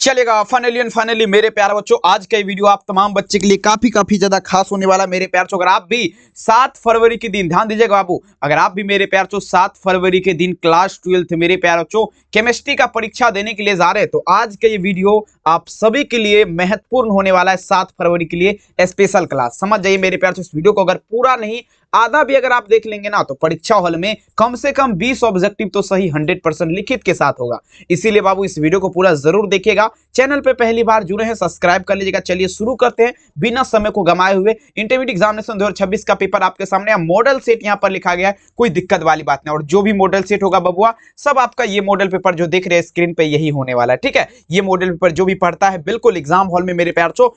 चलेगा। फाइनली मेरे प्यारे बच्चों, आज का ये वीडियो आप तमाम बच्चे के लिए काफी ज्यादा खास होने वाला है। मेरे प्यार बच्चों, अगर आप भी 7 फरवरी के दिन, ध्यान दीजिएगा बाबू, अगर आप भी मेरे प्यार बच्चों 7 फरवरी के दिन क्लास 12th मेरे प्यार बच्चों केमिस्ट्री का परीक्षा देने के लिए जा रहे हैं, तो आज का ये वीडियो आप सभी के लिए महत्वपूर्ण होने वाला है। 7 फरवरी के लिए स्पेशल क्लास, समझ जाइए मेरे प्यार बच्चों। इस वीडियो को अगर पूरा नहीं, आधा भी अगर आप देख लेंगे ना, तो परीक्षा हॉल में कम से कम 20 ऑब्जेक्टिव तो सही 100% लिखित के साथ होगा। इसीलिए बाबू इस वीडियो को पूरा जरूर देखिएगा। चैनल पे पहली बार जुड़े हैं, सब्सक्राइब कर लीजिएगा। चलिए शुरू करते हैं बिना समय को गंवाए हुए। इंटरमीडिएट एग्जामिनेशन 2026 का पेपर आपके सामने है। मॉडल सेट यहां पर लिखा गया है, कोई दिक्कत वाली बात नहीं। और जो भी मॉडल सेट होगा बबुआ, सब आपका ये मॉडल पेपर जो देख रहे हैं स्क्रीन पे, यही होने वाला है। ठीक है, ये मॉडल पेपर जो भी पढ़ता है बिल्कुल एग्जाम हॉल में मेरे प्यार बच्चों,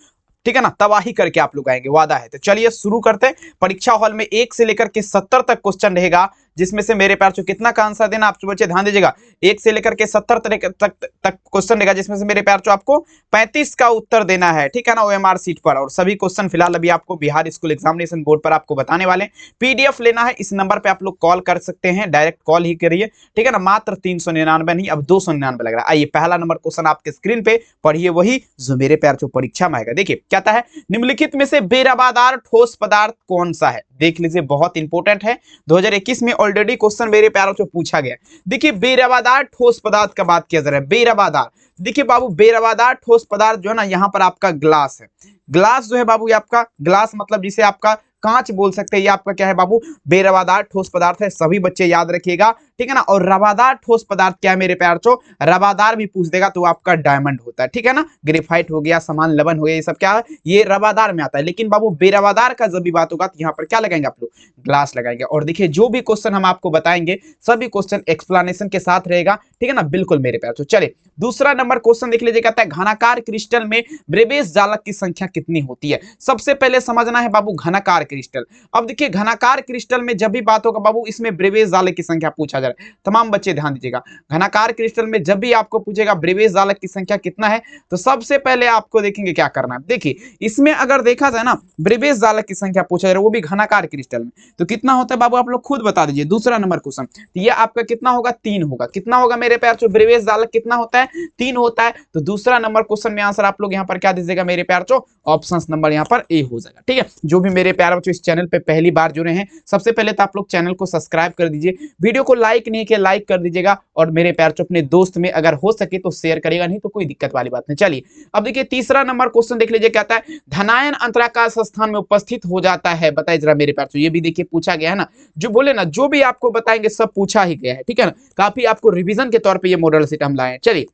ठीक है ना, तबाही करके आप लोग आएंगे, वादा है। तो चलिए शुरू करते हैं। परीक्षा हॉल में 1 से लेकर के 70 तक क्वेश्चन रहेगा, जिसमें से मेरे प्यार बच्चों कितना का आंसर देना, आप बच्चे ध्यान दीजिएगा। 1 से लेकर के 70 तक क्वेश्चन रहेगा, जिसमें से मेरे प्यार बच्चों आपको 35 का उत्तर देना है, ठीक है ना, ओएमआर सीट पर। और सभी क्वेश्चन फिलहाल अभी आपको बिहार स्कूल एग्जामिनेशन बोर्ड पर आपको बताने वाले हैं। पीडीएफ लेना है, इस नंबर पे आप लोग कॉल कर सकते हैं, डायरेक्ट कॉल ही करिए, ठीक है ना। मात्र 399 नहीं, अब 299 लग रहा है। आइए पहला नंबर क्वेश्चन आपके स्क्रीन पे पढ़िए, वही जो मेरे प्यार बच्चों परीक्षा में आएगा। देखिए क्या है, निम्नलिखित में से बेरवादार ठोस पदार्थ कौन सा है? देख लीजिए, बहुत इंपॉर्टेंट है। 2021 में ऑलरेडी क्वेश्चन मेरे प्यारों से पूछा गया। देखिए बेरवादार ठोस पदार्थ का बात किया जा रहा है। बेरवादार, देखिए बाबू, बेरवादार ठोस पदार्थ जो है ना, यहां पर आपका ग्लास है। ग्लास जो है बाबू, ये आपका ग्लास मतलब जिसे आपका कांच बोल सकते हैं, ये आपका क्या है बाबू, बेरवादार ठोस पदार्थ है। सभी बच्चे याद रखिएगा, ठीक है ना। और रवादार ठोस पदार्थ क्या है मेरे प्यार बच्चों, रवादार भी पूछ देगा तो आपका डायमंड होता है, ठीक है ना। ग्रेफाइट हो गया, समान लवण हो गया, ये सब क्या है, ये रवादार में आता है। लेकिन बाबू बेरवादार का जब भी बात होगा तो यहाँ पर क्या लगाएंगे आप लोग, ग्लास लगाएंगे। और देखिए जो भी क्वेश्चन हम आपको बताएंगे, सभी क्वेश्चन एक्सप्लेनेशन के साथ रहेगा, ठीक है ना, बिल्कुल मेरे प्यार बच्चों। चलिए दूसरा नंबर क्वेश्चन देख लीजिए, कहता है घनाकार क्रिस्टल में ब्रेबेज जालक की संख्या कितनी होती है? सबसे पहले समझना है बाबू घनाकार क्रिस्टल। अब देखिए घनाकार क्रिस्टल में जब भी बात होगा बाबू, इसमें ब्रेबेज जालक की संख्या पूछा जा रहा है। तमाम बच्चे ध्यान दीजिएगा, घनाकार क्रिस्टल में जब भी आपको पूछेगा ब्रेबेज जालक की संख्या कितना है, तो सबसे पहले आपको देखेंगे क्या करना है। देखिए इसमें अगर देखा जाए ना, ब्रेबेज जालक की संख्या पूछा जा रहा है, वो भी घनाकार क्रिस्टल में, तो कितना होता है बाबू, आप लोग खुद बता दीजिए। दूसरा नंबर क्वेश्चन, तो ये आपका कितना होगा, 3 होगा। कितना होगा मेरे प्यार बच्चों, ब्रेबेज जालक कितना होता है, 3 होता है। तो दूसरा नंबर क्वेश्चन में आंसर आप लोग यहाँ पर क्या दीजिएगा मेरे प्यार बच्चों, ऑप्शन नंबर यहाँ पर ए हो जाएगा, ठीक है। जो भी मेरे प्यार बच्चों इस चैनल पे पहली बार जुड़े हैं, सबसे पहले तो आप लोग चैनल को सब्सक्राइब कर दीजिए, वीडियो को लाइक नहीं किया लाइक कर दीजिएगा, और मेरे प्यार बच्चों अपने दोस्त में अगर हो सके तो शेयर करेगा, नहीं तो कोई दिक्कत वाली बात नहीं। चलिए अब देखिए तीसरा नंबर क्वेश्चन देख लीजिए, कहता है धनायन अंतराकाश स्थान में उपस्थित हो जाता है, बताइए जरा मेरे प्यार बच्चों। ये भी देखिए पूछा गया है ना, जो बोले ना, जो भी आपको बताएंगे सब पूछा ही गया है, ठीक है ना। काफी आपको रिवीजन के तौर पर ये मॉडल सेट हम लाए हैं। चलिए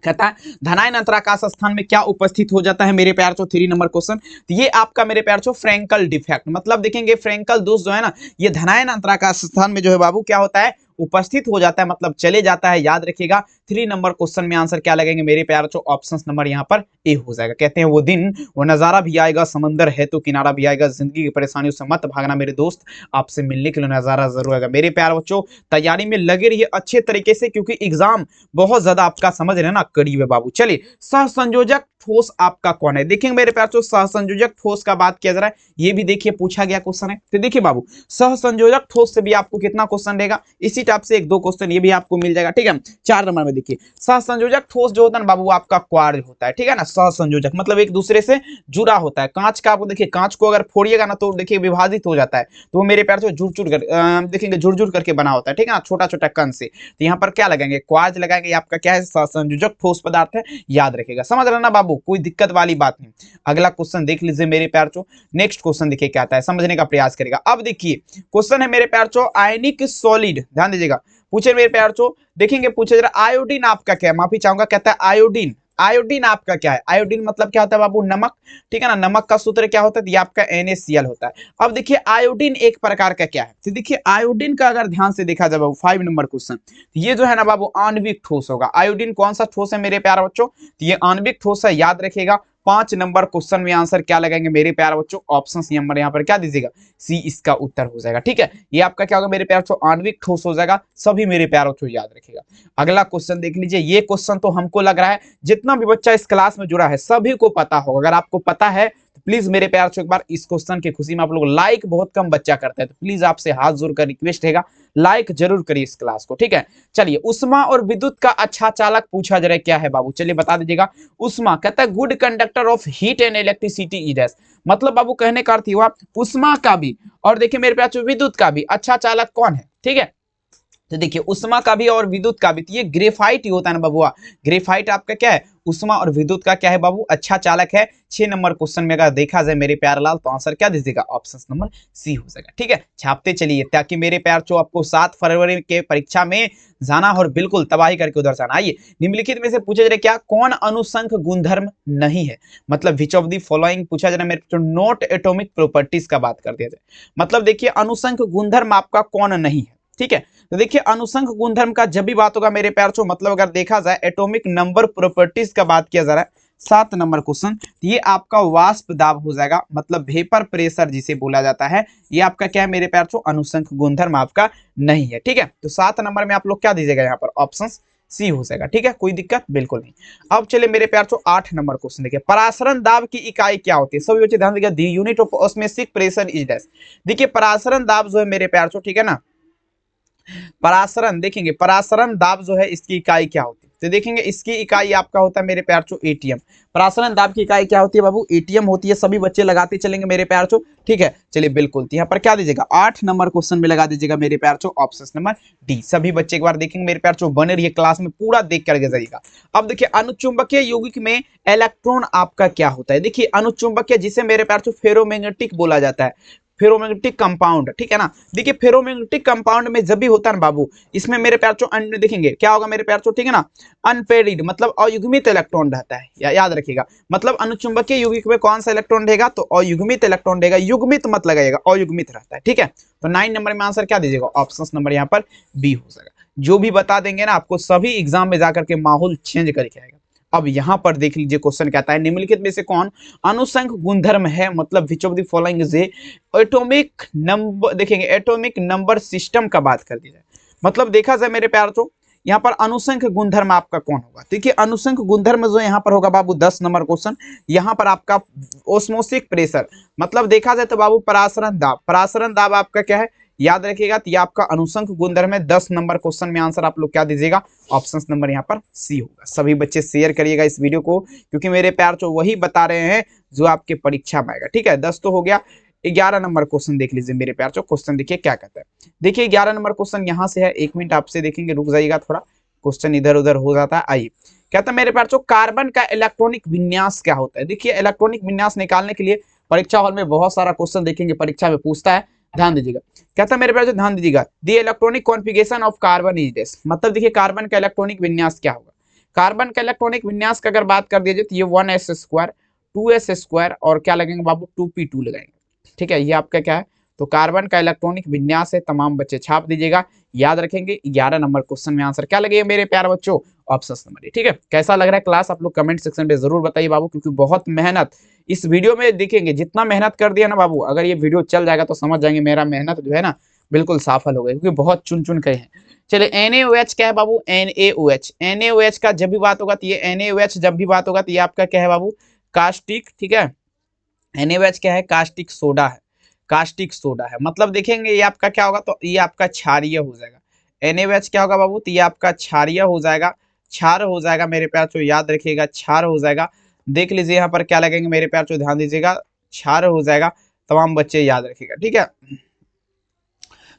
कहता है धनायन अंतराकाश स्थान में क्या उपस्थित हो जाता है मेरे प्यार बच्चों, 3 नंबर क्वेश्चन। तो ये आपका मेरे प्यार बच्चों फ्रैंकल डिफेक्ट, मतलब देखेंगे फ्रैंकल दोष जो है ना, ये धनायन अंतराकाश स्थान में जो है बाबू क्या होता है, उपस्थित हो जाता है, मतलब चले जाता है। याद रखिएगा 3 नंबर क्वेश्चन में आंसर क्या लगेंगे मेरे प्यार बच्चों, ऑप्शन नंबर यहाँ पर ए हो जाएगा। कहते हैं वो दिन वो नजारा भी आएगा, समंदर है तो किनारा भी आएगा, जिंदगी की परेशानियों से मत भागना मेरे दोस्त, आपसे मिलने के लिए नजारा जरूर आएगा। मेरे प्यार बच्चों तैयारी में लगे रहिए अच्छे तरीके से, क्योंकि एग्जाम बहुत ज्यादा आपका समझ रहे ना करीब है बाबू। चलिए सह संयोजक ठोस आपका कौन है? देखेंगे मेरे प्यार बच्चों सह संयोजक ठोस का बात किया जा रहा है, ये भी देखिए पूछा गया क्वेश्चन है। तो देखिए बाबू सह संयोजक ठोस से भी आपको कितना क्वेश्चन रहेगा, इसी टाइप से 1-2 क्वेश्चन ये भी आपको मिल जाएगा, ठीक है। 4 नंबर में देखिए सह संयोजक ठोस जो होता है बाबू, आपका क्वार्ज होता है, ठीक है ना। सह संयोजक मतलब एक दूसरे से जुड़ा होता है। कांच का आपको देखिए, कांच को अगर फोड़िएगा ना तो देखिए विभाजित हो जाता है, तो वो मेरे प्यार से जुड़ कर देखेंगे जुड़ करके बना होता है, ठीक है ना, छोटा छोटा कण से। तो यहाँ पर क्या लगाएंगे, क्वार्ज लगाएंगे, आपका क्या है, सह संयोजक ठोस पदार्थ है, याद रखेगा। समझ रहे ना बाबू, कोई दिक्कत वाली बात नहीं। अगला क्वेश्चन देख लीजिए मेरे प्यार बच्चों, नेक्स्ट क्वेश्चन देखिए क्या आता है, समझने का प्रयास करेगा। अब देखिए क्वेश्चन है मेरे प्यार बच्चों आयनिक सॉलिड, ध्यान दीजिएगा, पूछे मेरे प्यार बच्चों, देखेंगे पूछे जरा आयोडीन आपका क्या है, माफी चाहूंगा, कहता है आयोडीन। आयोडीन आपका क्या है, आयोडीन मतलब क्या होता है बाबू, नमक, ठीक है ना। नमक का सूत्र क्या होता है, ये आपका NaCl होता है। अब देखिए आयोडीन एक प्रकार का क्या है, तो देखिए आयोडीन का अगर ध्यान से देखा जाए बाबू 5 नंबर क्वेश्चन, ये जो है ना बाबू आणविक ठोस होगा। आयोडीन कौन सा ठोस है मेरे प्यारे बच्चों, तो ये आणविक ठोस है, याद रखिएगा। 5 नंबर क्वेश्चन में आंसर क्या लगाएंगे मेरे प्यारे बच्चों, ऑप्शन नंबर यहाँ पर क्या दीजिएगा, सी इसका उत्तर हो जाएगा, ठीक है। ये आपका क्या होगा मेरे प्यारे बच्चों, आणविक ठोस हो जाएगा। सभी मेरे प्यारे बच्चों याद रखिएगा। अगला क्वेश्चन देख लीजिए, ये क्वेश्चन तो हमको लग रहा है जितना भी बच्चा इस क्लास में जुड़ा है सभी को पता होगा। अगर आपको पता है प्लीज मेरे प्यार से एक बार इस क्वेश्चन की खुशी में आप लोग लाइक बहुत कम बच्चा करते हैं, तो प्लीज आपसे हाथ जोड़कर रिक्वेस्ट रहेगा लाइक जरूर करिए इस क्लास को, ठीक है। चलिए, उष्मा और विद्युत का अच्छा चालक पूछा जा रहा है, क्या है बाबू, चलिए बता दीजिएगा। उष्मा कहता है good conductor of heat and electricity is dash. मतलब बाबू कहने का अर्थ हुआ उष्मा का भी और देखिए मेरे प्यार विद्युत का भी अच्छा चालक कौन है, ठीक है। तो देखिए उष्मा का भी और विद्युत का भी, तो ये ग्रेफाइट ही होता है ना बाबुआ। ग्रेफाइट आपका क्या है, उष्मा और विद्युत का क्या है बाबू, अच्छा चालक है। 6 नंबर क्वेश्चन में अगर देखा जाए मेरे प्यार लाल, तो आंसर क्या दीजिएगा, ऑप्शन नंबर सी हो जाएगा, ठीक है। छापते चलिए ताकि मेरे प्यार जो आपको 7 फरवरी के परीक्षा में जाना और बिल्कुल तबाही करके उधर जाना। आइए, निम्नलिखित में से पूछा जा रहा है क्या, कौन अनुसंख गुणधर्म नहीं है, मतलब विच ऑफ दी फॉलोइंग पूछा जा रहा है मेरे जो नॉट एटॉमिक प्रॉपर्टीज का बात कर दिया जाए। मतलब देखिए अनुसंख गुणधर्म आपका कौन नहीं है, ठीक है। तो देखिए अनुसंख गुणधर्म का जब भी बात होगा मेरे प्यार चो, मतलब अगर देखा जाए एटॉमिक नंबर प्रॉपर्टीज का बात किया जा रहा है, 7 नंबर क्वेश्चन, ये आपका वाष्प दाब हो जाएगा, मतलब वेपर प्रेशर जिसे बोला जाता है, ये आपका क्या है मेरे प्यार चो, अनुसंख गुणधर्म आपका नहीं है, ठीक है। तो 7 नंबर में आप लोग क्या दीजिएगा यहाँ पर, ऑप्शन सी हो जाएगा, ठीक है, कोई दिक्कत बिल्कुल नहीं। अब चले मेरे प्यार चो 8 नंबर क्वेश्चन देखिए, परासरण दाब की इकाई क्या होती है, सभी बच्चे ध्यान दीजिएगा, दी unit of osmotic pressure is dash. देखिए परासरण दाब जो है मेरे प्यार चो, ठीक है ना, परासरण देखेंगे, परासरण दाब जो है इसकी इकाई क्या होती है, तो देखेंगे इसकी इकाई आपका होता है मेरे प्यार चो एटीएम। परासरण दाब की इकाई क्या होती है बाबू, एटीएम होती है, सभी बच्चे लगाते चलेंगे मेरे प्यार चो, ठीक है। चलिए बिल्कुल, तो यहाँ पर क्या दीजिएगा, 8 नंबर क्वेश्चन में लगा दीजिएगा मेरे प्यार चो ऑप्शन नंबर डी। सभी बच्चे एक बार देखेंगे मेरे प्यार चो, बने रहिए क्लास में, पूरा देख करके जाइएगा। अब देखिए अनुचुंबकीय यौगिक में इलेक्ट्रॉन आपका क्या होता है, देखिए अनुचुंबकीय जिसे मेरे प्यार चो फेरोमैग्नेटिक बोला जाता है, फेरोमैग्नेटिक कंपाउंड, ठीक है ना। देखिए फेरोमैग्नेटिक कंपाउंड में जब भी होता है ना बाबू, इसमें मेरे प्यार चो देखेंगे क्या होगा मेरे प्यार चो, ठीक है ना, अनपेयर्ड मतलब अयुग्मित इलेक्ट्रॉन रहता है, याद रखिएगा। मतलब अनुचुंबकीय यौगिक में कौन सा इलेक्ट्रॉन रहेगा, तो अयुग्मित इलेक्ट्रॉन रहेगा, युग्मित मत लगाइएगा, अयुग्मित रहता है, ठीक है। तो 9 नंबर में आंसर क्या दीजिएगा, ऑप्शन नंबर यहाँ पर बी हो जाएगा। जो भी बता देंगे ना आपको, सभी एग्जाम में जाकर के माहौल चेंज करके आएगा। अब यहां पर देख लीजिए क्वेश्चन कहता है निम्नलिखित में से कौन अनुसंख गुणधर्म है, मतलब विच of the following is atomic number, देखेंगे एटॉमिक नंबर सिस्टम का बात कर दी जाए, मतलब देखा जाए मेरे प्यार तो यहाँ पर अनुसंख गुणधर्म आपका कौन होगा। देखिए अनुसंख गुणधर्म जो यहाँ पर होगा बाबू 10 नंबर क्वेश्चन, यहाँ पर आपका ओस्मोसिक प्रेशर, मतलब देखा जाए तो बाबू परासरण दाब, परासरण दाब आपका क्या है याद रखिएगा, तो ये आपका अनुसंख गुणधर्म है। 10 नंबर क्वेश्चन में आंसर आप लोग क्या दीजिएगा, ऑप्शन नंबर यहाँ पर सी होगा। सभी बच्चे शेयर करिएगा इस वीडियो को, क्योंकि मेरे प्यार तो वही बता रहे हैं जो आपके परीक्षा में आएगा, ठीक है। 10 तो हो गया, 11 नंबर क्वेश्चन देख लीजिए मेरे प्यार। क्वेश्चन देखिए क्या कहता है, देखिए 11 नंबर क्वेश्चन यहाँ से है, 1 मिनट आपसे देखेंगे, रुक जाइएगा थोड़ा, क्वेश्चन इधर उधर हो जाता है। आइए कहता है मेरे प्यार कार्बन का इलेक्ट्रॉनिक विन्यास क्या होता है। देखिए इलेक्ट्रॉनिक विन्यास निकालने के लिए परीक्षा हॉल में बहुत सारा क्वेश्चन देखेंगे, परीक्षा में पूछता है, ध्यान दीजिएगा। कहता है मेरे प्यार ध्यान दीजिएगा, the electronic configuration of carbon is this, मतलब देखिए कार्बन का इलेक्ट्रॉनिक विन्यास क्या होगा। कार्बन का इलेक्ट्रॉनिक विन्यास का अगर बात कर दिया जाए तो ये 1s² 2s² और क्या लगेंगे बाबू 2p2 लगाएंगे, ठीक है। ये आपका क्या है, तो कार्बन का इलेक्ट्रॉनिक विन्यास है। तमाम बच्चे छाप दीजिएगा, याद रखेंगे। 11 नंबर क्वेश्चन में आंसर क्या लगेगा मेरे प्यार बच्चों, ऑप्शन नंबर ए, ठीक है। कैसा लग रहा है क्लास आप लोग कमेंट सेक्शन में जरूर बताइए बाबू, क्योंकि बहुत मेहनत इस वीडियो में देखेंगे, जितना मेहनत कर दिया ना बाबू, अगर ये वीडियो चल जाएगा तो समझ जाएंगे मेरा मेहनत जो है ना बिल्कुल सफल हो गई, क्योंकि बहुत चुन चुन के हैं। चलिए NaOH क्या है बाबू, NaOH, NaOH का जब भी बात होगा तो ये NaOH जब भी बात होगा तो ये आपका क्या है बाबू, कास्टिक, ठीक है। NaOH क्या है, कास्टिक सोडा है, कास्टिक सोडा है। मतलब देखेंगे ये आपका क्या होगा, तो ये आपका क्षारीय हो जाएगा। NaOH क्या होगा बाबू, तो ये आपका क्षारीय हो जाएगा, क्षार हो जाएगा मेरे प्यार चो, याद रखिएगा क्षार हो जाएगा। देख लीजिए यहाँ पर क्या लगेंगे मेरे प्यार चो, ध्यान दीजिएगा, क्षार हो जाएगा। तमाम बच्चे याद रखिएगा, ठीक है।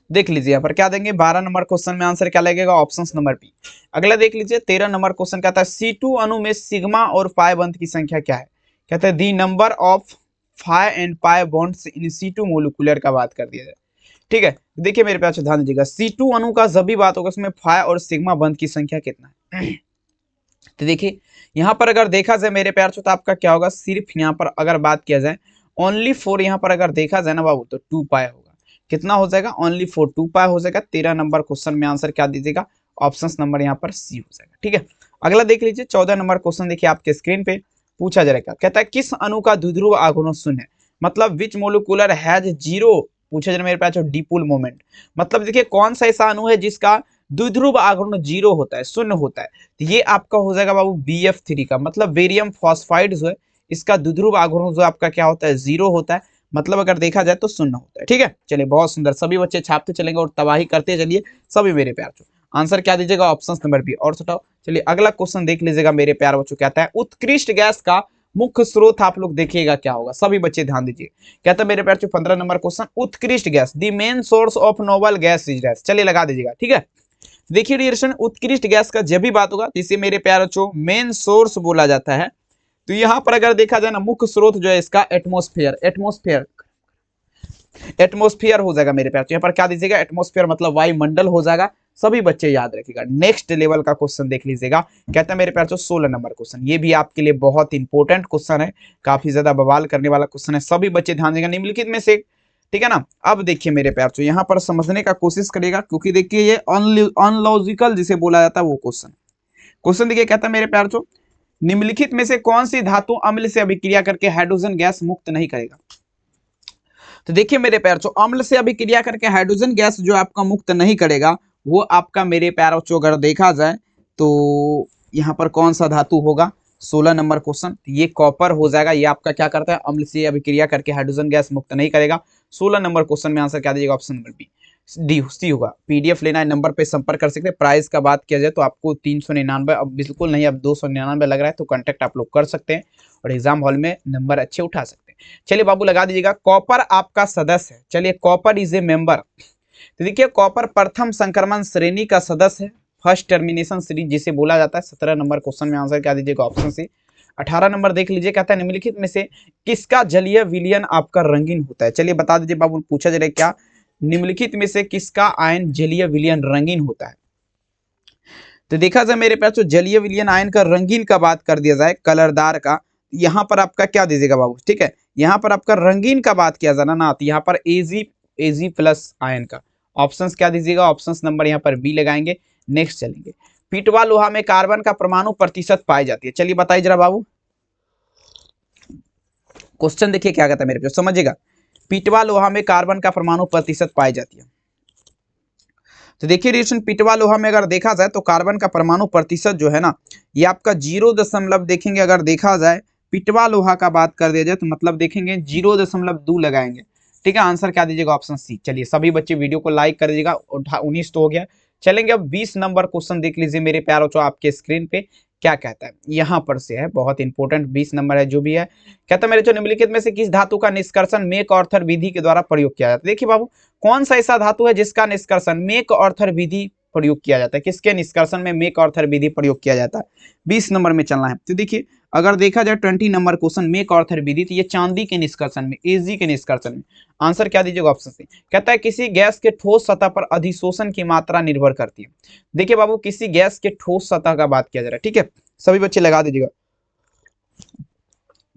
देख लीजिए यहाँ पर क्या देंगे, 12 नंबर क्वेश्चन में आंसर क्या लगेगा, ऑप्शन नंबर बी। अगला देख लीजिए 13 नंबर क्वेश्चन कहता है C2 अणु में सिग्मा और पाई बंध की संख्या क्या है। कहता है the number of phi and pi bonds in C2 molecular का बात कर दिया जाए, ठीक है। देखिए मेरे प्यार ध्यान दीजिएगा, C2 अणु का जब भी बात होगा उसमें फाई और सिग्मा बंध की संख्या कितना है। तो देखिए यहाँ पर अगर देखा जाए मेरे प्यार तो आपका क्या होगा, सिर्फ यहाँ पर अगर बात किया जाए ओनली 4, यहाँ पर अगर देखा जाए ना बाबू तो 2 पाई होगा। कितना हो जाएगा, ओनली 4, 2 पाई हो जाएगा। 13 नंबर क्वेश्चन में आंसर क्या दीजिएगा, ऑप्शन नंबर यहाँ पर सी हो जाएगा, ठीक है। अगला देख लीजिए 14 नंबर क्वेश्चन देखिए आपके स्क्रीन पे पूछा जाएगा। कहता है किस अणु का द्विध्रुव आघूर्ण शून्य है, मतलब विच मोलिकुलर हैज जीरो, पूछा जा रहा है मेरे पास डिपोल मोमेंट। मतलब देखिए कौन सा ऐसा अणु है जिसका द्विध्रुव आघूर्ण 0 होता है, शून्य होता है। तो ये आपका हो जाएगा बाबू BF3 का, मतलब बेरियम फॉस्फाइड जो है इसका द्विध्रुव आघूर्ण जो आपका क्या होता है, 0 होता है, मतलब अगर देखा जाए तो 0 होता है। ठीक है, चलिए बहुत सुंदर, सभी बच्चे छापते चलेंगे और तबाही करते चलिए सभी मेरे प्यार बच्चों। आंसर क्या दीजिएगा, ऑप्शन नंबर बी। और सुटाओ, चलिए अगला क्वेश्चन देख लीजिएगा मेरे प्यार बच्चों, कहता है उत्कृष्ट गैस का मुख्य स्रोत आप लोग देखिएगा क्या होगा, सभी बच्चे ध्यान दीजिए। कहता है मेरे प्यार बच्चों 15 नंबर क्वेश्चन, उत्कृष्ट gas the main source of noble gas is gas. चलिए लगा दीजिएगा। ठीक है, देखिए डियरेशन, उत्कृष्ट गैस का जब भी बात होगा जिसे मेरे प्यार बच्चों मेन सोर्स बोला जाता है, तो यहां पर अगर देखा जाए ना, मुख्य स्रोत जो है इसका एटमॉस्फेयर, एटमॉस्फेयर हो जाएगा मेरे प्यार। यहाँ पर क्या दीजिएगा, एटमॉस्फेयर मतलब वायुमंडल हो जाएगा, सभी बच्चे याद रखिएगा। नेक्स्ट लेवल का क्वेश्चन देख लीजिएगा, कहता है मेरे प्यार 16 नंबर क्वेश्चन, ये भी आपके लिए बहुत इंपॉर्टेंट क्वेश्चन है, काफी ज्यादा बवाल करने वाला क्वेश्चन है, सभी बच्चे ध्यान देगा निम्नलिखित में से, ठीक है ना। अब देखिए मेरे प्यार, यहाँ पर समझने का कोशिश करिएगा, क्योंकि देखिए ये अनलॉजिकल जिसे बोला जाता है वो क्वेश्चन देखिए, कहता है मेरे प्यार निम्नलिखित में से कौन सी धातु अम्ल से अभिक्रिया करके हाइड्रोजन गैस मुक्त नहीं करेगा। तो देखिए मेरे प्यार अम्ल से अभिक्रिया करके हाइड्रोजन गैस जो आपका मुक्त नहीं करेगा, वो आपका मेरे प्यार अगर देखा जाए तो यहाँ पर कौन सा धातु होगा, 16 नंबर क्वेश्चन, ये कॉपर हो जाएगा। ये आपका क्या करता है, अम्ल से अभिक्रिया करके हाइड्रोजन गैस मुक्त नहीं करेगा। 16 नंबर क्वेश्चन में आंसर क्या दीजिएगा, ऑप्शन नंबर बी, डी होगा। पीडीएफ लेना है, नंबर पे संपर्क कर सकते हैं। प्राइस का बात किया जाए तो आपको 399, अब बिल्कुल नहीं, अब 299 लग रहा है, तो कांटेक्ट आप लोग कर सकते हैं और एग्जाम हॉल में नंबर अच्छे उठा सकते हैं। चलिए बाबू लगा दीजिएगा, कॉपर आपका सदस्य है। चलिए कॉपर इज ए मेंबर, तो देखिए कॉपर प्रथम संक्रमण श्रेणी का सदस्य है, फर्स्ट टर्मिनेशन सीरीज जिसे बोला जाता है। 17 नंबर क्वेश्चन में आंसर क्या दीजिएगा, ऑप्शन सी। 18 नंबर देख लीजिए, कहता है निम्नलिखित में से किसका जलीय विलयन आपका रंगीन होता है। चलिए बता दीजिए बाबू, पूछा जा रहा है क्या, निम्नलिखित में से किसका आयन जलीय विलयन रंगीन होता है। तो देखा जाए मेरे पास जलीय विलयन आयन का रंगीन का बात कर दिया जाए, कलरदार का, यहाँ पर आपका क्या दीजिएगा बाबू, ठीक है, यहाँ पर आपका रंगीन का बात किया जाना ना, तो यहाँ पर एजी प्लस आयन का ऑप्शंस क्या दीजिएगा, ऑप्शंस नंबर यहाँ पर बी लगाएंगे। नेक्स्ट चलेंगे, पीटवा लोहा में कार्बन का परमाणु प्रतिशत पाई जाती है। चलिए बताइए जरा बाबू, क्वेश्चन देखिए क्या कहता है मेरे पास, समझिएगा। पीटवा लोहा में कार्बन का परमाणु प्रतिशत पाई जाती है, तो देखिए रिएक्शन पीटवा लोहा में अगर देखा जाए तो कार्बन का परमाणु प्रतिशत जो है ना, ये आपका 0 देखेंगे, अगर देखा जाए पीटवा लोहा का बात कर दिया जाए तो मतलब देखेंगे 0.2 लगाएंगे। ठीक है, आंसर क्या दीजिएगा, ऑप्शन सी। चलिए सभी बच्चे वीडियो को लाइक कर दीजिएगा, 19 तो हो गया। चलेंगे अब 20 नंबर क्वेश्चन देख लीजिए मेरे प्यारों, जो आपके स्क्रीन पे क्या कहता है, यहाँ पर से है, बहुत इंपॉर्टेंट 20 नंबर है जो भी है। कहता है मेरे जो निम्नलिखित में से किस धातु का निष्कर्षण मेक ऑर्थर विधि के द्वारा प्रयोग किया जाता है। देखिए बाबू, कौन सा ऐसा धातु है जिसका निष्कर्षण मेक ऑर्थर विधि प्रयोग किया जाता है, किसके निष्कर्षण में मेक ऑर्थर विधि प्रयोग किया जाता है, 20 नंबर में चलना है। तो देखिए अगर देखा जाए 20 नंबर क्वेश्चन मेक ऑर्थर विधि, तो ये चांदी के निष्कर्षण में, एजी के निष्कर्षण में, आंसर क्या दीजिएगा, ऑप्शन सी। कहता है किसी गैस के ठोस सतह पर अधिशोषण की मात्रा निर्भर करती है। देखिए बाबू, किसी गैस के ठोस सतह का बात किया जा रहा है, ठीक है, सभी बच्चे लगा दीजिएगा।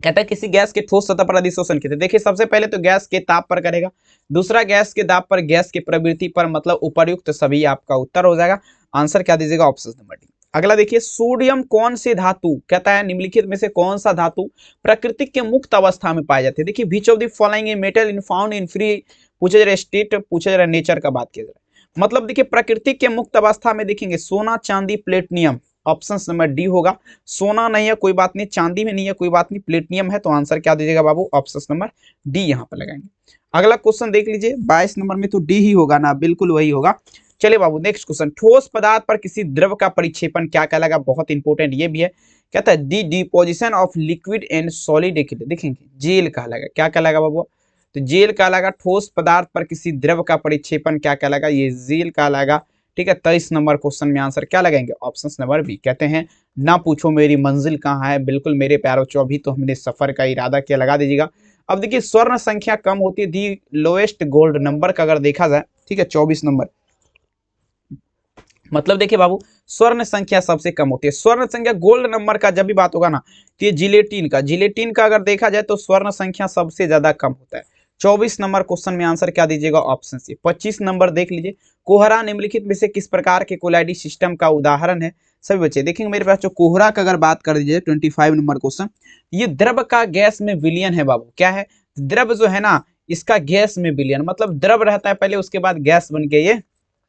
कहता है किसी गैस के ठोस सतह पर अधिशोषण की, देखिए सबसे पहले तो गैस के ताप पर करेगा, दूसरा गैस के दाब पर, गैस की प्रवृत्ति पर, मतलब उपर्युक्त सभी आपका उत्तर हो जाएगा। आंसर क्या दीजिएगा, ऑप्शन नंबर डी। अगला देखिए, सोडियम कौन से धातु, कहता है निम्नलिखित में से कौन सा धातु प्रकृति के मुक्त अवस्था में पाए जाते हैं। देखिए विच of the following metal in found in free, पूछा जा रहा है स्टेट, पूछा जा रहा है नेचर का बात किया जा रहा है, मतलब देखिए प्रकृति के मुक्त अवस्था में देखेंगे सोना, चांदी, प्लेटिनियम, ऑप्शन नंबर डी होगा। सोना नहीं है कोई बात नहीं, चांदी में नहीं है कोई बात नहीं, प्लेटिनियम है, तो आंसर क्या दीजिएगा बाबू, ऑप्शन नंबर डी यहाँ पर लगाएंगे। अगला क्वेश्चन देख लीजिए, 22 नंबर में तो डी ही होगा ना, बिल्कुल वही होगा। चलिए बाबू नेक्स्ट क्वेश्चन, ठोस पदार्थ पर किसी द्रव का परिक्षेपण क्या कहलाएगा, बहुत इंपॉर्टेंट ये भी है। कहता है the deposition of liquid and solid, देखेंगे जेल कहलाएगा, क्या कहलाएगा बाबू, तो जेल कहलाएगा। ठोस पदार्थ पर किसी द्रव का परिक्षेपण क्या कहलाएगा, ये जेल कहलाएगा। ठीक है, 23 नंबर क्वेश्चन में आंसर क्या लगाएंगे, ऑप्शन नंबर बी। कहते हैं ना पूछो मेरी मंजिल कहाँ है, बिल्कुल मेरे प्यारों, 24 तो हमने सफर का इरादा किया, लगा दीजिएगा। अब देखिए स्वर्ण संख्या कम होती है, दी लोएस्ट गोल्ड नंबर का अगर देखा जाए, ठीक है 24 नंबर, मतलब देखिए बाबू स्वर्ण संख्या सबसे कम होती है। स्वर्ण संख्या गोल्ड नंबर का जब भी बात होगा ना, तो ये जिलेटिन का अगर देखा जाए तो स्वर्ण संख्या सबसे ज्यादा कम होता है। 24 नंबर क्वेश्चन में आंसर क्या दीजिएगा, ऑप्शन सी। 25 नंबर देख लीजिए, कोहरा निम्नलिखित में से किस प्रकार के कोलाइडी सिस्टम का उदाहरण है। सभी बच्चे देखेंगे मेरे पास जो कोहरा का अगर बात कर दीजिए, 25 नंबर क्वेश्चन, ये द्रव का गैस में विलयन है बाबू, क्या है, द्रव जो है ना इसका गैस में विलयन, मतलब द्रव रहता है पहले, उसके बाद गैस बन के ये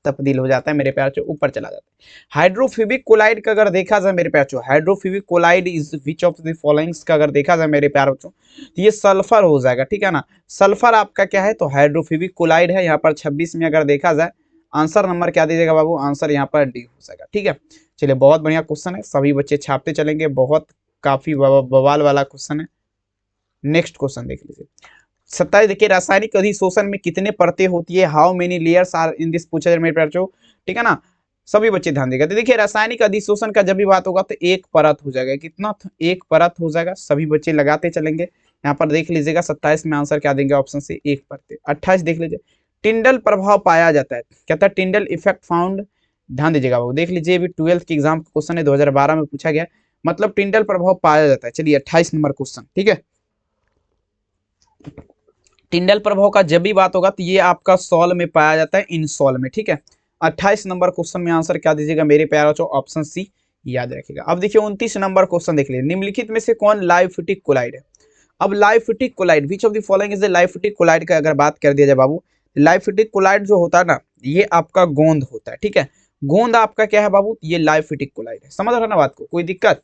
तब्दील हो जाता है मेरे प्यार चो, ऊपर चला जाता है। हाइड्रोफोबिक कोलाइड का अगर देखा जाए मेरे प्यार चो, hydrophobic colloid is which of the followings का अगर देखा जाए मेरे प्यार बच्चों, तो ये सल्फर हो जाएगा, ठीक है ना। सल्फर आपका क्या है, तो हाइड्रोफोबिक कोलाइड है। यहाँ पर 26 में अगर देखा जाए आंसर नंबर क्या दीजिएगा बाबू, आंसर यहाँ पर डी हो जाएगा, ठीक है। चलिए बहुत बढ़िया क्वेश्चन है, सभी बच्चे छापते चलेंगे, बहुत काफी बवाल वाला क्वेश्चन है। नेक्स्ट क्वेश्चन देख लीजिए 27, देखिए रासायनिक अधिशोषण में कितने परतें होती है, how many layers are in this, पूछा जाए मेरे प्यार चो, ठीक है ना। सभी बच्चे ध्यान देगा। तो देखिए रासायनिक अधिशोषण का जब भी बात होगा तो एक परत हो जाएगा, कितना, एक परत हो जाएगा। सभी बच्चे लगाते चलेंगे। यहाँ पर देख लीजिएगा 27 में आंसर क्या देंगे, ऑप्शन से एक परत। 28 देख लीजिए टिंडल प्रभाव पाया जाता है, कहता है टिंडल इफेक्ट फाउंड, ध्यान दीजिएगा वो, देख लीजिए अभी 12th के एग्जाम का क्वेश्चन है, 2012 में पूछा गया, मतलब टिंडल प्रभाव पाया जाता है। चलिए 28 नंबर क्वेश्चन, ठीक है। टिंडल प्रभाव का जब भी बात होगा तो ये आपका सॉल में पाया जाता है, इन सॉल में, ठीक है। 28 नंबर क्वेश्चन में आंसर क्या दीजिएगा मेरे प्यारे बच्चों, ऑप्शन सी याद रखिएगा। अब देखिए 29 नंबर क्वेश्चन देख लीजिए, निम्नलिखित में से कौन लाइफिटिक कोलाइड है। अब lyophilic colloid, which of the following is the lyophilic colloid का अगर बात कर दिया जाए बाबू, लाइफिटिक कोलाइड जो होता है ना, ये आपका गोंद होता है, ठीक है। गोंद आपका क्या है बाबू, ये लाइफिटिक कोलाइड है। समझ रहे ना बात को, कोई दिक्कत।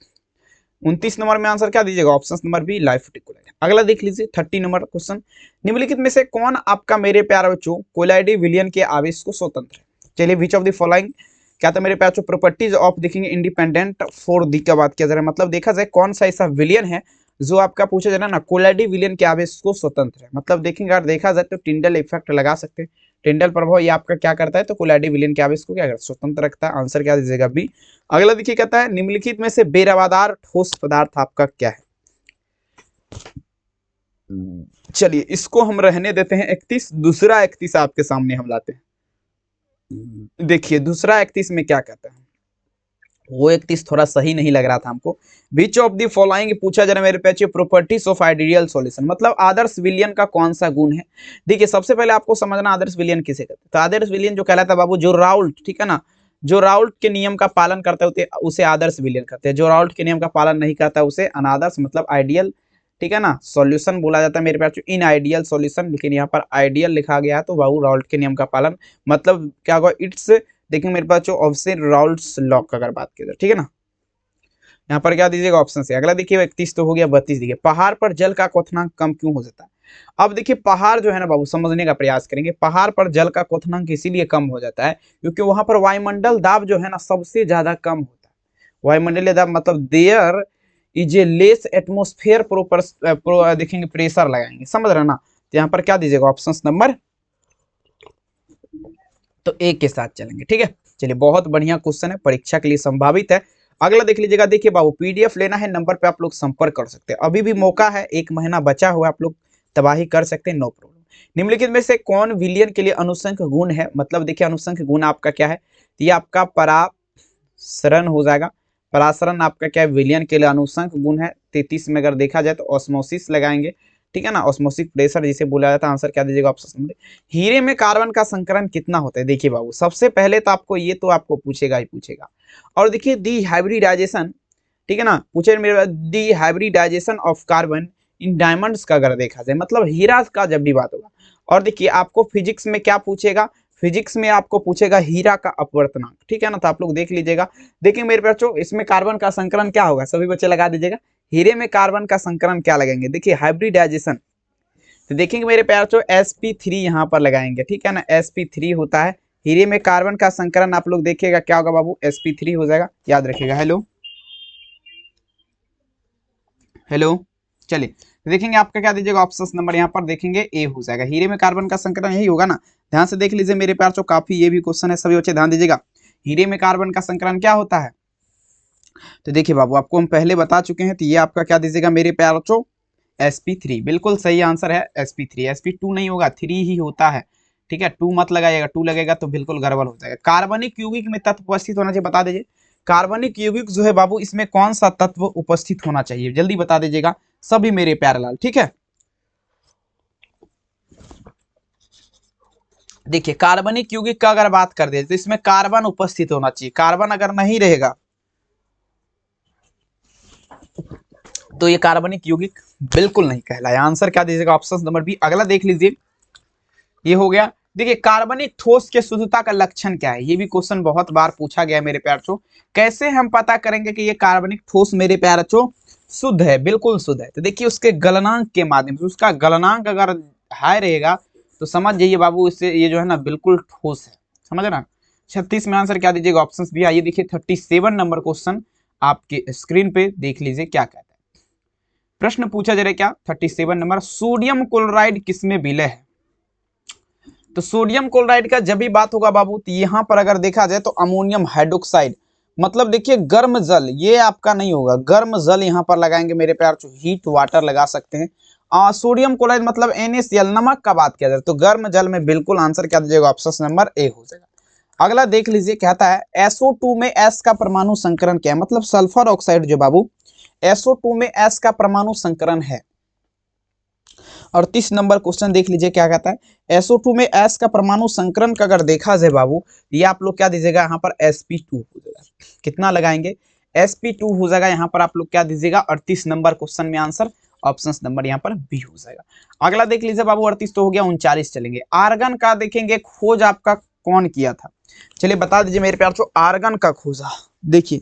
29 नंबर में आंसर क्या दीजिएगा, ऑप्शन नंबर बी लाइफिटिक कोलाइड। अगला देख लीजिए 30 नंबर क्वेश्चन, निम्नलिखित में से कौन आपका मेरे प्यारे बच्चों कोलाइडी विलियन के आवेश को स्वतंत्र है। चलिए विच ऑफ द फॉलोइंग, क्या था मेरे प्यारे बच्चों, प्रॉपर्टीज ऑफ देखेंगे इंडिपेंडेंट फॉर दी का बात किया जा रहा है, मतलब देखा जाए कौन सा ऐसा विलियन है जो आपका पूछा जा रहा है ना कोलाइडी विलियन के आवेश को स्वतंत्र है। मतलब देखेंगे अगर देखा जाए तो टिंडल इफेक्ट लगा सकते हैं, टिंडल प्रभाव ये आपका क्या करता है, तो कोलाइडी विलियन के आवेश को क्या करता है, स्वतंत्र रखता है। आंसर क्या दीजिएगा बी। अगला देखिए कहता है निम्नलिखित में से बेरवादार ठोस पदार्थ आपका क्या है। चलिए इसको हम रहने देते हैं 31, दूसरा 31 आपके सामने हम लाते हैं। देखिए दूसरा 31 में क्या कहता है, वो 31 थोड़ा सही नहीं लग रहा था हमको। विच ऑफ द फॉलोइंग पूछा जा रहा है मेरे पे, प्रॉपर्टीज ऑफ आइडियल सॉल्यूशन, मतलब आदर्श विलियन का कौन सा गुण है। देखिए सबसे पहले आपको समझना आदर्श विलियन किसे कहते हैं। तो आदर्श विलियन जो कहलाता है बाबू, जो राउल्ट, ठीक है ना, जो राउल्ट के नियम का पालन करता है उसे आदर्श विलियन कहते हैं। जो राउल्ट के नियम का पालन नहीं करता है उसे अनादर्श, मतलब आइडियल, ठीक है ना, सॉल्यूशन बोला जाता है मेरे पास, इन आइडियल सॉल्यूशन, लेकिन यहाँ पर आइडियल लिखा गया है तो बाबू राउल्ट के नियम का पालन, मतलब क्या होगा, इट्स, देखिए मेरे पास जो ऑप्शन राउल्ट्स लॉ का अगर बात की जाए, ठीक है ना, यहाँ पर क्या दीजिएगा ऑप्शन से। अगला देखिए 31 तो हो गया, 32 देखिए पहाड़ पर जल का क्वथनांक कम क्यों हो जाता है। अब देखिए पहाड़ जो है ना बाबू, समझने का प्रयास करेंगे, पहाड़ पर जल का क्वथनांक इसीलिए कम हो जाता है क्योंकि वहां पर वायुमंडल दाब जो है ना सबसे ज्यादा कम होता है। वायुमंडलीय दाब मतलब there is a less atmosphere देखेंगे प्रेशर लगाएंगे, समझ रहे ना। तो यहाँ पर क्या दीजिएगा ऑप्शन नंबर, तो एक के साथ चलेंगे, ठीक है। चलिए बहुत बढ़िया क्वेश्चन है, परीक्षा के लिए संभावित है। अगला देख लीजिएगा, देखिए बाबू पीडीएफ लेना है, नंबर पे आप लोग संपर्क कर सकते हैं, अभी भी मौका है, एक महीना बचा हुआ, आप लोग तबाही कर सकते हैं, नो प्रॉब्लम। निम्नलिखित में से कौन विलियन के लिए अनुसंख गुण है, मतलब देखिए अनुसंख गुण आपका क्या है, तो ये आपका परासरण हो जाएगा। परासरण आपका क्या है, विलियन के लिए अनुसंख गुण है। 33 में अगर देखा जाए तो ऑस्मोसिस लगाएंगे, ठीक है ना, ऑस्मोसिक प्रेशर जिसे बोला जाता है। आंसर क्या दीजिएगा ऑप्शन नंबर। हीरे में कार्बन का संकरण कितना होता है। देखिए बाबू सबसे पहले तो आपको ये तो आपको पूछेगा ही पूछेगा, और देखिए दी हाइब्रिडाइजेशन, ठीक है ना, पूछे मेरे the hybridisation of carbon in diamonds का अगर देखा जाए, मतलब हीरा का जब भी बात होगा। और देखिए आपको फिजिक्स में क्या पूछेगा, फिजिक्स में आपको पूछेगा हीरा का अपवर्तनांक, ठीक है ना, तो आप लोग देख लीजिएगा। देखिए मेरे बच्चों इसमें कार्बन का संकलन क्या होगा, सभी बच्चे लगा दीजिएगा, हीरे में कार्बन का संकलन क्या लगेंगे, देखिए हाइब्रिडाइजेशन, तो देखेंगे मेरे प्यार बच्चों sp3 यहाँ पर लगाएंगे, ठीक है ना, sp3 होता है। हीरे में कार्बन का संकलन आप लोग देखिएगा क्या होगा बाबू, sp3 हो जाएगा, याद रखिएगा। हेलो हेलो, चलिए देखेंगे आपका क्या दीजिएगा ऑप्शन नंबर, यहाँ पर देखेंगे ए हो जाएगा। हीरे में कार्बन का संकलन यही होगा ना, ध्यान से देख लीजिए मेरे प्यार, काफी ये भी क्वेश्चन है, सभी बच्चे ध्यान दीजिएगा। हीरे में कार्बन का संकलन क्या होता है, तो देखिए बाबू आपको हम पहले बता चुके हैं, तो ये आपका क्या दीजिएगा मेरे प्यार बच्चों, sp3 बिल्कुल सही आंसर है, sp3, sp2 नहीं होगा, 3 ही होता है, ठीक है। 2 मत लगाइएगा, 2 लगेगा तो बिल्कुल गड़बड़ हो जाएगा। कार्बनिक यौगिक में तत्व उपस्थित होना चाहिए, बता दीजिए। कार्बनिक यौगिक जो है बाबू इसमें कौन सा तत्व उपस्थित होना चाहिए, जल्दी बता दीजिएगा सभी मेरे प्यारे लाल, ठीक है। देखिए कार्बनिक यौगिक का अगर बात कर दे तो इसमें कार्बन उपस्थित होना चाहिए, कार्बन अगर नहीं रहेगा तो ये कार्बनिक यौगिक बिल्कुल नहीं कहलाया। आंसर क्या दीजिएगा ऑप्शन नंबर बी। अगला देख लीजिए, ये हो गया देखिए कार्बनिक ठोस के शुद्धता का लक्षण क्या है, ये भी क्वेश्चन बहुत बार पूछा गया है मेरे प्यार बच्चों। कैसे हम पता करेंगे कि ये कार्बनिक ठोस मेरे प्यार बच्चों शुद्ध है, बिल्कुल शुद्ध है? तो देखिए उसके गलनांक के माध्यम से, उसका गलनांक अगर हाई रहेगा तो समझ जाइए बाबू इससे ये जो है ना बिल्कुल ठोस है, समझ ना। 36 में आंसर क्या दीजिएगा, ऑप्शन बी। आइए देखिए 37 नंबर क्वेश्चन आपके स्क्रीन पे देख लीजिए क्या कहता है। प्रश्न पूछा जा रहा है क्या, 37 नंबर, सोडियम क्लोराइड किसमें विलय है? तो सोडियम क्लोराइड का जब भी बात होगा बाबू तो यहां पर अगर देखा जाए तो अमोनियम हाइड्रोक्साइड, मतलब देखिए गर्म जल, ये आपका नहीं होगा, गर्म जल यहां पर लगाएंगे मेरे प्यार, हीट वाटर लगा सकते हैं। सोडियम क्लोराइड मतलब NaCl, नमक का बात किया जाए तो गर्म जल में बिल्कुल आंसर क्या दीजिएगा, ऑप्शन नंबर ए हो जाएगा। अगला देख लीजिए कहता है SO2 में S का परमाणु संकरण क्या है, मतलब सल्फर ऑक्साइड जो बाबू SO2 में S का परमाणु संकरण है। 38 नंबर क्वेश्चन देख लीजिए क्या कहता है, SO2 में S का परमाणु संकरण का अगर देखा जाए बाबू, ये आप लोग क्या दीजिएगा यहाँ पर sp2 हो जाएगा, कितना लगाएंगे sp2 हो जाएगा, यहाँ पर आप लोग क्या दीजिएगा 38 नंबर क्वेश्चन में आंसर ऑप्शन नंबर यहाँ पर बी हो जाएगा। अगला देख लीजिए बाबू 38 तो हो गया, 39 चलेंगे। आर्गन का देखेंगे खोज आपका कौन किया था, चलिए बता दीजिए मेरे प्यार को, आर्गन का खोजा देखिए,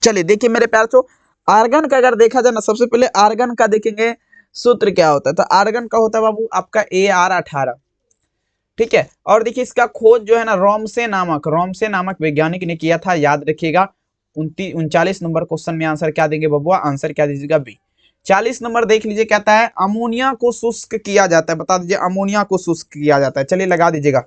चलिए देखिए मेरे प्यार को, आर्गन का अगर देखा जाए ना, सबसे पहले आर्गन का देखेंगे सूत्र क्या होता है, तो आर्गन का होता है बाबू आपका Ar18, ठीक है। और देखिए इसका खोज जो है ना रोमसे नामक वैज्ञानिक ने किया था, याद रखिएगा। 39 नंबर क्वेश्चन में आंसर क्या देंगे बबुआ, आंसर क्या दीजिएगा बी। 40 नंबर देख लीजिए कहता है अमोनिया को शुष्क किया जाता है, बता दीजिए अमोनिया को शुष्क किया जाता है, चलिए लगा दीजिएगा।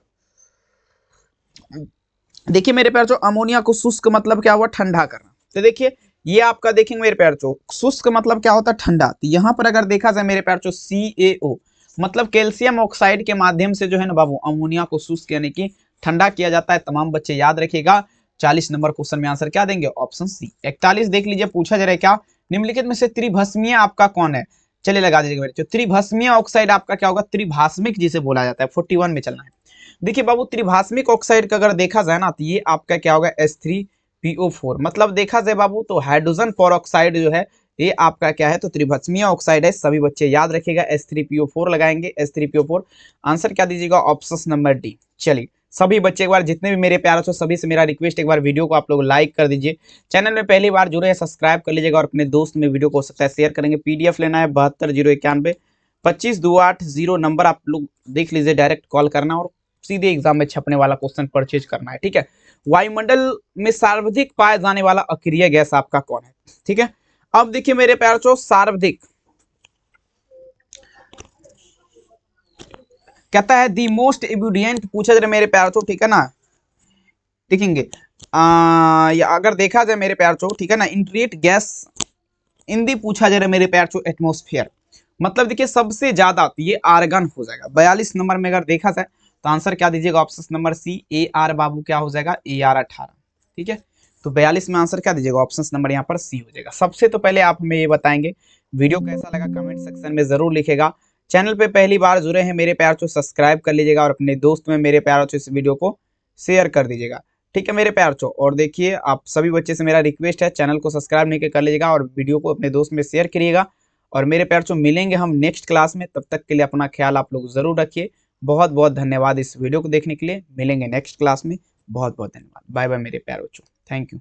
देखिए मेरे प्यार जो अमोनिया को शुष्क मतलब क्या हुआ, ठंडा करना। तो देखिए ये आपका देखेंगे मेरे प्यार चो, शुष्क मतलब क्या होता है, ठंडा। तो यहाँ पर अगर देखा जाए मेरे प्यार चो CaO मतलब कैल्शियम ऑक्साइड के माध्यम से जो है ना बाबू अमोनिया को शुष्क यानी कि ठंडा किया जाता है। तमाम बच्चे याद रखिएगा। 40 नंबर क्वेश्चन में आंसर क्या देंगे, ऑप्शन सी। 41 देख लीजिए पूछा जा रहा है क्या, निम्नलिखित में से त्रिभस्मीय आपका कौन है, चलिए लगा दीजिएगा मेरे। त्रिभस्मीय ऑक्साइड आपका क्या होगा, त्रिभाषमिक जिसे बोला जाता है। 41 में चलना है। देखिए बाबू त्रिभाषमिक ऑक्साइड का अगर देखा जाए ना तो ये आपका क्या होगा H3PO4, मतलब देखा जाए बाबू तो हाइड्रोजन पेरोक्साइड जो है ये आपका क्या है, तो त्रिभस्मीय ऑक्साइड है। सभी बच्चे याद रखिएगा H3PO4 लगाएंगे, H3PO4 आंसर क्या दीजिएगा, ऑप्शन नंबर डी। चलिए सभी बच्चे एक बार जितने भी मेरे प्यारे हो सभी से मेरा रिक्वेस्ट, एक बार वीडियो को आप लोग लाइक कर दीजिए। चैनल में पहली बार जुड़े हैं सब्सक्राइब कर लीजिएगा और अपने दोस्त में वीडियो को हो सकता है शेयर करेंगे। PDF लेना है 72 091 25 280 नंबर, आप लोग देख लीजिए, डायरेक्ट कॉल करना और सीधे एग्जाम में छपने वाला क्वेश्चन परचेज करना है, ठीक है। वायुमंडल में सर्वाधिक पाए जाने वाला अक्रिय गैस आपका कौन है, ठीक है। अब देखिए मेरे प्यार चो सर्वाधिक कहता है दी मोस्ट एब्यूडियंट पूछा जा रहा है मेरे प्यार चो, ठीक है ना। देखेंगे या अगर देखा जाए मेरे प्यार चो, ठीक है ना, इंट्रिएट गैस हिंदी पूछा जा रहा है मेरे प्यार चो एटमोस्फियर, मतलब देखिए सबसे ज्यादा तो ये आर्गन हो जाएगा। 42 नंबर में अगर देखा जाए तो आंसर क्या दीजिएगा, ऑप्शन नंबर सी। AR बाबू क्या हो जाएगा, AR18, ठीक है। तो 42 में आंसर क्या दीजिएगा, ऑप्शन नंबर यहाँ पर सी हो जाएगा। सबसे तो पहले आप हमें ये बताएंगे वीडियो कैसा लगा, कमेंट सेक्शन में जरूर लिखेगा। चैनल पे पहली बार जुड़े हैं मेरे प्यार चो सब्सक्राइब कर लीजिएगा और अपने दोस्त में मेरे प्यार चो इस वीडियो को शेयर कर दीजिएगा, ठीक है मेरे प्यार चो। और देखिए आप सभी बच्चे से मेरा रिक्वेस्ट है, चैनल को सब्सक्राइब नहीं कर लीजिएगा और वीडियो को अपने दोस्त में शेयर करिएगा। और मेरे प्यार चो मिलेंगे हम नेक्स्ट क्लास में, तब तक के लिए अपना ख्याल आप लोग जरूर रखिए। बहुत बहुत धन्यवाद इस वीडियो को देखने के लिए, मिलेंगे नेक्स्ट क्लास में। बहुत बहुत धन्यवाद, बाय बाय मेरे प्यारे बच्चों, थैंक यू।